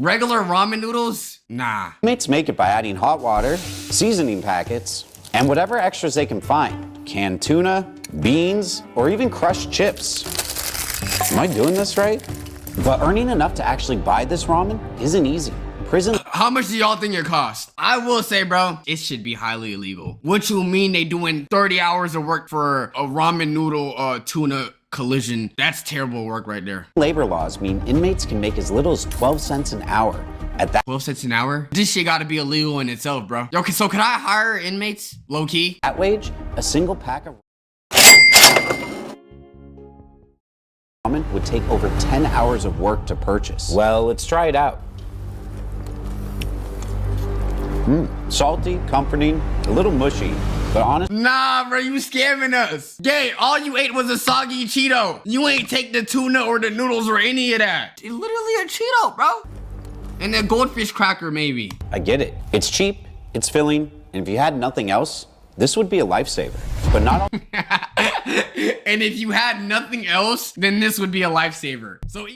Regular ramen noodles? Nah. Inmates make it by adding hot water, seasoning packets, and whatever extras they can find. Canned tuna, beans, or even crushed chips. Am I doing this right? But earning enough to actually buy this ramen isn't easy. Prison. How much do y'all think it cost? I will say, bro, it should be highly illegal. What you mean they doing 30 hours of work for a ramen noodle tuna collision? That's terrible work right there. Labor laws mean inmates can make as little as 12 cents an hour. At that 12 cents an hour? This shit gotta be illegal in itself, bro. Yo, so could I hire inmates? Low key? wage, a single pack of ramen would take over 10 hours of work to purchase. Well, let's try it out. Salty, comforting, a little mushy, but honestly, Nah, bro, you scamming us. Gay, all you ate was a soggy Cheeto. You ain't take the tuna or the noodles or any of that. It's literally a Cheeto, bro. And a goldfish cracker, maybe. I get it. It's cheap, it's filling, and if you had nothing else, this would be a lifesaver. But not all. And if you had nothing else, then this would be a lifesaver. So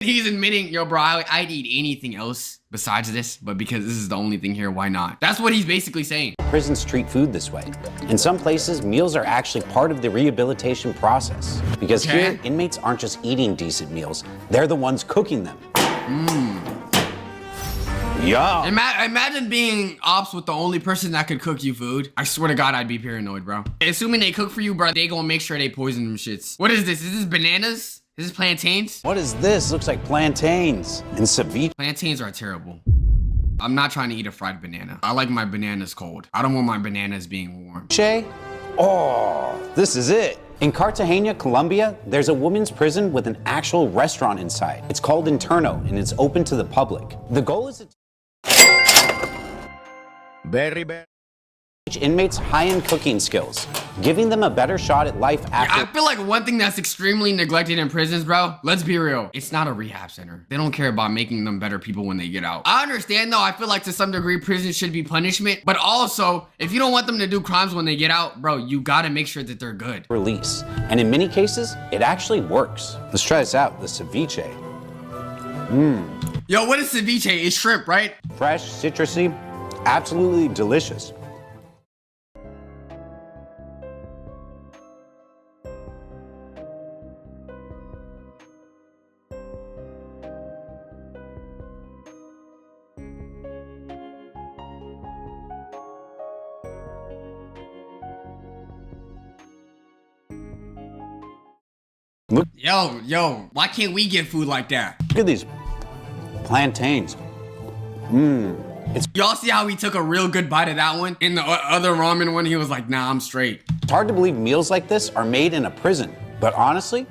he's admitting, yo, bro, I'd eat anything else besides this, but because this is the only thing here, why not? That's what he's basically saying. Prisons treat food this way. In some places, meals are actually part of the rehabilitation process. Because here, inmates aren't just eating decent meals, they're the ones cooking them. Yeah. Imagine being ops with the only person that could cook you food. I swear to God, I'd be paranoid, bro. Assuming they cook for you, bro, they gonna make sure they poison them shits. What is this? Is this bananas? Is this plantains? What is this? Looks like plantains and ceviche. Plantains are terrible. I'm not trying to eat a fried banana. I like my bananas cold. I don't want my bananas being warm. Oh, this is it. In Cartagena, Colombia, there's a women's prison with an actual restaurant inside. It's called Interno, and it's open to the public. The goal is to teach inmates high-end cooking skills, giving them a better shot at life after. I feel like one thing that's extremely neglected in prisons, bro, let's be real, it's not a rehab center. They don't care about making them better people when they get out. I understand though, I feel like to some degree prison should be punishment, but also if you don't want them to do crimes when they get out, bro, you gotta make sure that they're good. Release. And in many cases, it actually works. Let's try this out, the ceviche. Yo, what is ceviche? It's shrimp, right? Fresh, citrusy, absolutely delicious. Yo, why can't we get food like that? Look at these plantains. Y'all see how he took a real good bite of that one? In the other ramen one, he was like, nah, I'm straight. It's hard to believe meals like this are made in a prison, but honestly,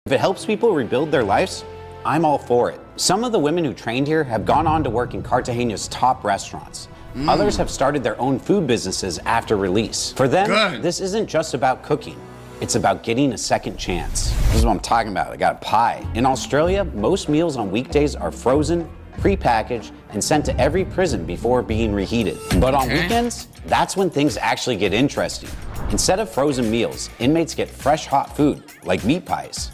if it helps people rebuild their lives, I'm all for it. Some of the women who trained here have gone on to work in Cartagena's top restaurants. Others have started their own food businesses after release. For them, this isn't just about cooking. It's about getting a second chance. This is what I'm talking about. I got a pie. In Australia, most meals on weekdays are frozen, pre-packaged, and sent to every prison before being reheated. But on weekends, that's when things actually get interesting. Instead of frozen meals, inmates get fresh hot food, like meat pies.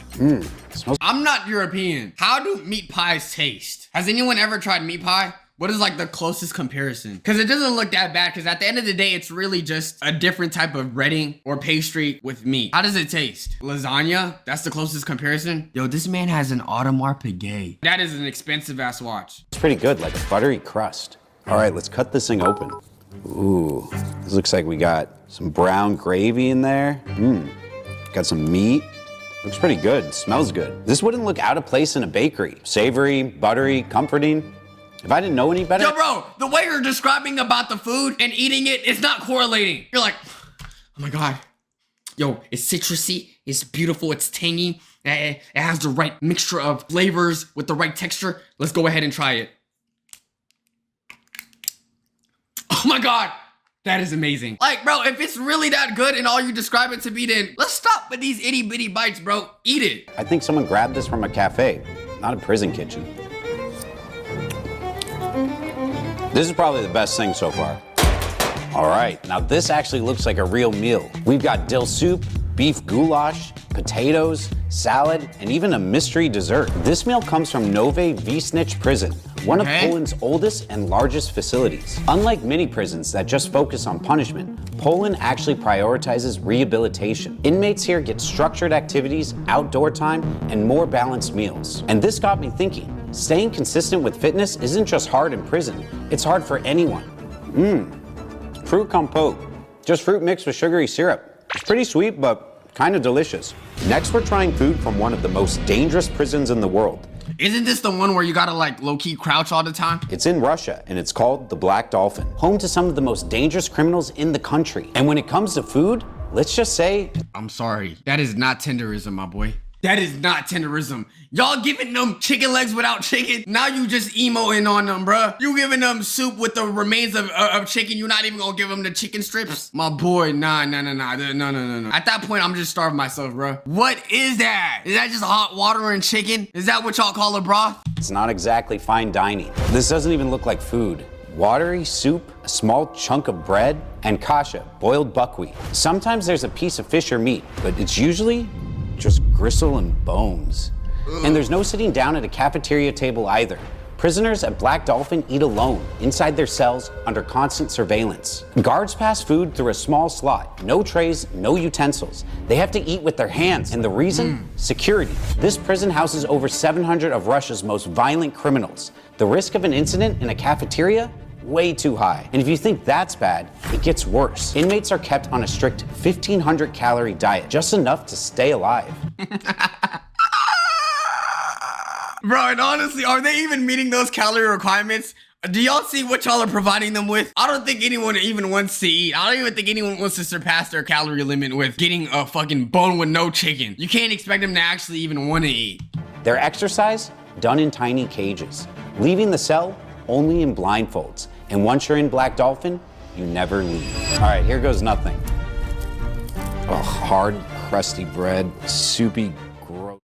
I'm not European. How do meat pies taste? Has anyone ever tried meat pie? What is like the closest comparison? Because it doesn't look that bad, because at the end of the day, it's really just a different type of breading or pastry with meat. How does it taste? Lasagna? That's the closest comparison? Yo, this man has an Audemars Piguet. That is an expensive ass watch. It's pretty good, like a buttery crust. All right, let's cut this thing open. Ooh, this looks like we got some brown gravy in there. Got some meat. Looks pretty good, smells good. This wouldn't look out of place in a bakery. Savory, buttery, comforting. If I didn't know any better. Yo, bro, the way you're describing about the food and eating it, it's not correlating. You're like, oh my God, Yo, it's citrusy, it's beautiful, it's tangy, it has the right mixture of flavors with the right texture. Let's go ahead and try it. Oh my God, that is amazing. Like, bro, if it's really that good and all you describe it to be, then let's stop with these itty bitty bites, bro. Eat it. I think someone grabbed this from a cafe, not a prison kitchen. This is probably the best thing so far. All right, now this actually looks like a real meal. We've got dill soup, beef goulash, potatoes, salad, and even a mystery dessert. This meal comes from Nowy Wiesnich Prison, one of Poland's oldest and largest facilities. Unlike many prisons that just focus on punishment, Poland actually prioritizes rehabilitation. Inmates here get structured activities, outdoor time, and more balanced meals. And this got me thinking, staying consistent with fitness isn't just hard in prison, it's hard for anyone. Fruit compote, just fruit mixed with sugary syrup. It's pretty sweet, but kind of delicious. Next, we're trying food from one of the most dangerous prisons in the world. Isn't this the one where you gotta like low-key crouch all the time? It's in Russia, and it's called the Black Dolphin, home to some of the most dangerous criminals in the country. And when it comes to food, let's just say, I'm sorry, that is not tenderism, my boy. That is not tenderism. Y'all giving them chicken legs without chicken. Now you just emoing on them, bruh. You giving them soup with the remains of chicken. You're not even gonna give them the chicken strips. My boy, nah. No. At that point, I'm just starving myself, bruh. What is that? Is that just hot water and chicken? Is that what y'all call a broth? it's not exactly fine dining. This doesn't even look like food. Watery soup, a small chunk of bread, and kasha, boiled buckwheat. Sometimes there's a piece of fish or meat, but it's usually just gristle and bones. And there's no sitting down at a cafeteria table either. Prisoners at Black Dolphin eat alone, inside their cells, under constant surveillance. Guards pass food through a small slot. No trays, no utensils. They have to eat with their hands, and the reason? Security. This prison houses over 700 of Russia's most violent criminals. The risk of an incident in a cafeteria? Way too high. And if you think that's bad, it gets worse. Inmates are kept on a strict 1,500 calorie diet, just enough to stay alive. Bro, and honestly, are they even meeting those calorie requirements? Do y'all see what y'all are providing them with? I don't think anyone even wants to eat. I don't even think anyone wants to surpass their calorie limit with getting a fucking bone with no chicken. You can't expect them to actually even want to eat. Their exercise? Done in tiny cages. Leaving the cell? Only in blindfolds. And once you're in Black Dolphin, you never leave. All right, here goes nothing. Ugh, hard, crusty bread, soupy, gross.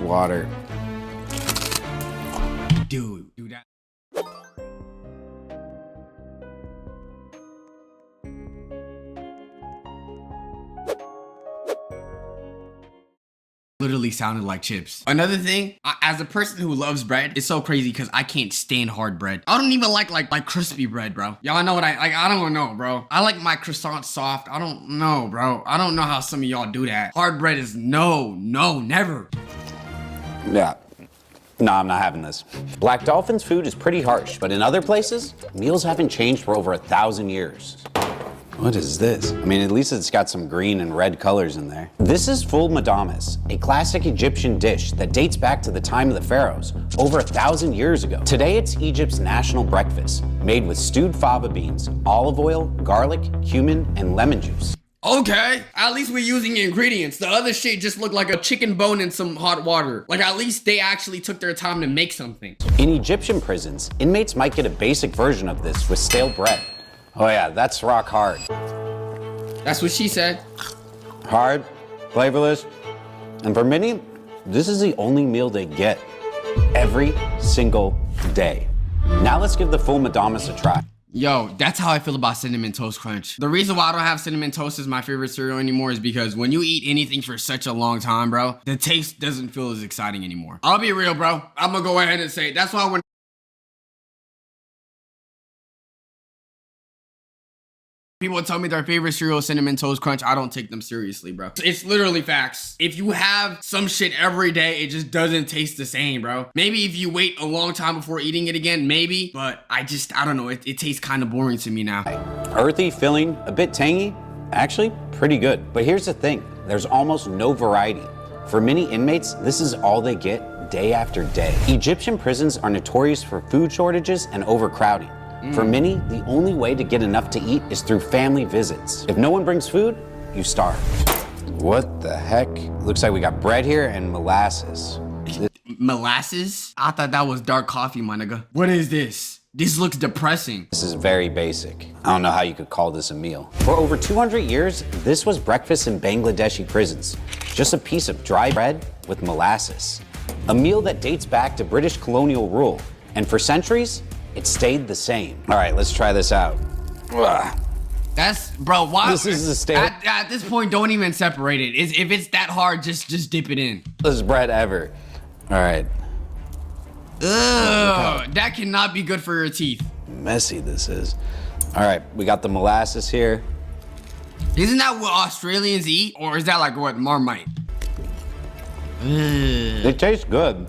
Water. Dude, that. Literally sounded like chips. Another thing, as a person who loves bread, it's so crazy because I can't stand hard bread. I don't even like crispy bread, bro. Y'all know what I don't know, bro. I like my croissant soft. I don't know, bro. I don't know how some of y'all do that. Hard bread is no, never. Yeah. No, I'm not having this. Black Dolphin's food is pretty harsh, but in other places, meals haven't changed for over 1,000 years. What is this? I mean, at least it's got some green and red colors in there. This is ful medames, a classic Egyptian dish that dates back to the time of the pharaohs, over 1,000 years ago. Today, it's Egypt's national breakfast, made with stewed fava beans, olive oil, garlic, cumin, and lemon juice. Okay, at least we're using ingredients. The other shit just looked like a chicken bone in some hot water. Like, at least they actually took their time to make something. In Egyptian prisons, inmates might get a basic version of this with stale bread. Oh yeah, that's rock hard. That's what she said. Hard, flavorless, and for many, this is the only meal they get every single day. Now let's give the ful medames a try. Yo, that's how I feel about Cinnamon Toast Crunch. The reason why I don't have Cinnamon Toast as my favorite cereal anymore is because when you eat anything for such a long time, bro, the taste doesn't feel as exciting anymore. I'll be real, bro. I'm gonna go ahead and say it. That's why when People tell me their favorite cereal is Cinnamon Toast Crunch. I don't take them seriously, bro. It's literally facts. If you have some shit every day, it just doesn't taste the same, bro. Maybe if you wait a long time before eating it again, maybe. But I don't know. It tastes kind of boring to me now. Earthy, filling, a bit tangy, actually pretty good. But here's the thing, there's almost no variety. For many inmates, this is all they get day after day. Egyptian prisons are notorious for food shortages and overcrowding. For many, the only way to get enough to eat is through family visits. If no one brings food, you starve. What the heck? Looks like we got bread here and molasses. Molasses? I thought that was dark coffee, my nigga. What is this? This looks depressing. This is very basic. I don't know how you could call this a meal. For over 200 years, this was breakfast in Bangladeshi prisons. Just a piece of dry bread with molasses. A meal that dates back to British colonial rule. And for centuries, it stayed the same. All right, let's try this out. Ugh. Bro, why? This is the state. At this point, don't even separate it. If it's that hard, just dip it in. This bread ever. All right. Ugh, that cannot be good for your teeth. Messy this is. All right, we got the molasses here. Isn't that what Australians eat? Or is that like what, Marmite? It tastes good,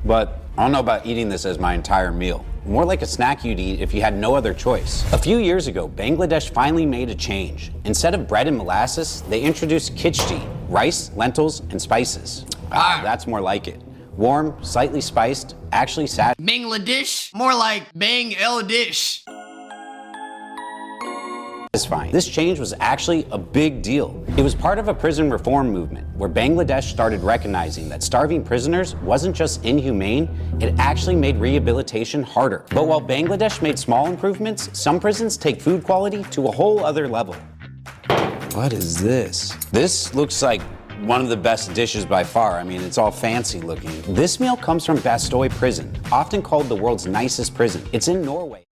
but I don't know about eating this as my entire meal. More like a snack you'd eat if you had no other choice. A few years ago, Bangladesh finally made a change. Instead of bread and molasses, they introduced khichdi, rice, lentils, and spices. That's more like it. Warm, slightly spiced, actually Bangladesh? More like Bang El Dish. satisfying. This change was actually a big deal. It was part of a prison reform movement where Bangladesh started recognizing that starving prisoners wasn't just inhumane, it actually made rehabilitation harder. But while Bangladesh made small improvements, some prisons take food quality to a whole other level. What is this? This looks like one of the best dishes by far. I mean, it's all fancy looking. This meal comes from Bastøy Prison, often called the world's nicest prison. It's in Norway.